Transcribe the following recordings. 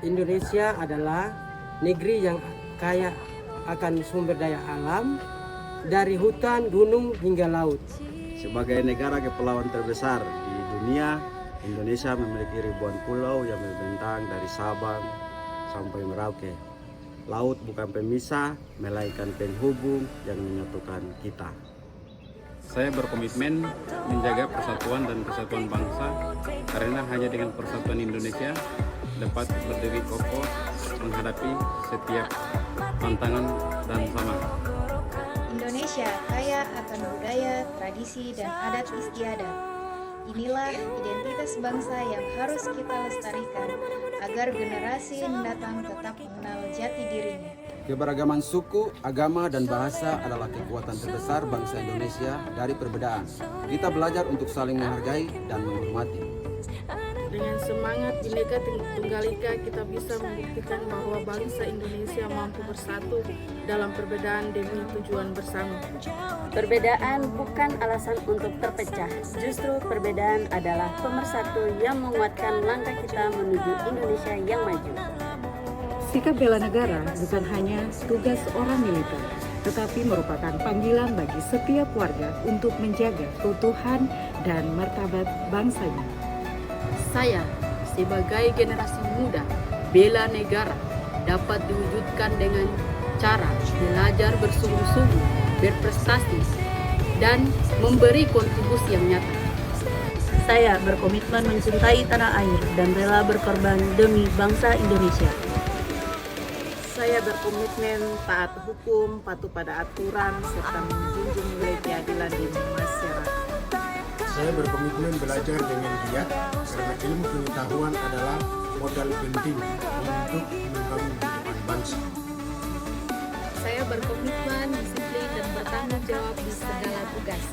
Indonesia adalah negeri yang kaya akan sumber daya alam, dari hutan, gunung hingga laut. Sebagai negara kepulauan terbesar di dunia, Indonesia memiliki ribuan pulau yang membentang dari Sabang sampai Merauke. Laut bukan pemisah, melainkan penghubung yang menyatukan kita. Saya berkomitmen menjaga persatuan dan kesatuan bangsa, karena hanya dengan persatuan Indonesia dapat berdiri kokoh menghadapi setiap tantangan dan sama. Indonesia kaya akan budaya, tradisi, dan adat istiadat. Inilah identitas bangsa yang harus kita lestarikan agar generasi mendatang tetap mengenal jati dirinya. Keberagaman suku, agama, dan bahasa adalah kekuatan terbesar bangsa Indonesia dari perbedaan. Kita belajar untuk saling menghargai dan menghormati. Dengan semangat Bhinneka Tunggal Ika, kita bisa membuktikan bahwa bangsa Indonesia mampu bersatu dalam perbedaan demi tujuan bersama. Perbedaan bukan alasan untuk terpecah, justru perbedaan adalah pemersatu yang menguatkan langkah kita menuju Indonesia yang maju. Sikap bela negara bukan hanya tugas orang militer, tetapi merupakan panggilan bagi setiap warga untuk menjaga keutuhan dan martabat bangsanya. Saya, sebagai generasi muda, bela negara dapat diwujudkan dengan cara belajar bersungguh-sungguh, berprestasi, dan memberi kontribusi yang nyata. Saya berkomitmen mencintai tanah air dan rela berkorban demi bangsa Indonesia. Saya berkomitmen taat hukum, patuh pada aturan, serta menjunjung nilai keadilan di masyarakat. Saya berkomitmen belajar dengan giat karena ilmu pengetahuan adalah modal penting untuk membangun kehidupan bangsa. Saya berkomitmen disiplin dan bertanggung jawab di segala tugas.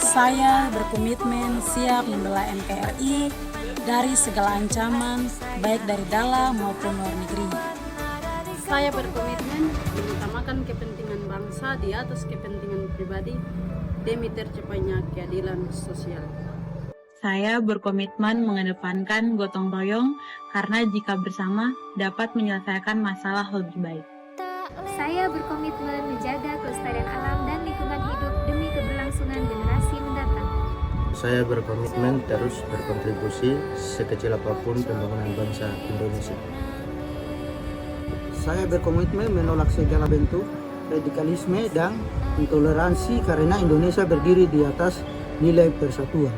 Saya berkomitmen siap membela NKRI dari segala ancaman, baik dari dalam maupun luar negeri. Saya berkomitmen mengutamakan kepentingan bangsa di atas kepentingan pribadi demi tercapainya keadilan sosial. Saya berkomitmen mengedepankan gotong royong karena jika bersama dapat menyelesaikan masalah lebih baik. Saya berkomitmen menjaga kelestarian alam dan lingkungan hidup demi keberlangsungan generasi mendatang. Saya berkomitmen terus berkontribusi sekecil apapun pembangunan bangsa Indonesia. Saya berkomitmen menolak segala bentuk radikalisme dan intoleransi karena Indonesia berdiri di atas nilai persatuan.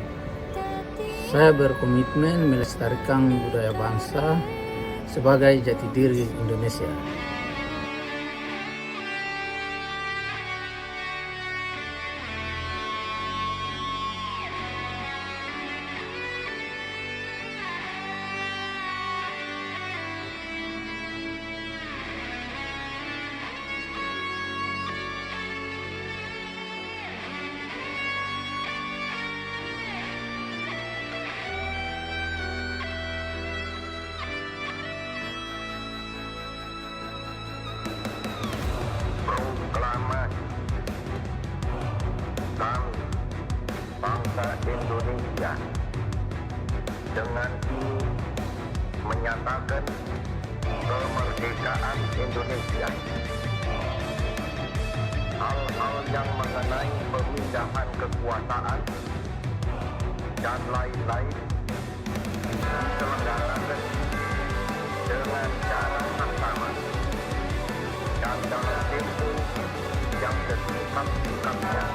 Saya berkomitmen melestarikan budaya bangsa sebagai jati diri Indonesia. Bangsa Indonesia dengan ini menyatakan kemerdekaan Indonesia. Hal-hal yang mengenai pemindahan kekuasaan dan lain-lain diselenggarakan dengan cara saksama dan dalam tempo yang sesingkat-singkatnya.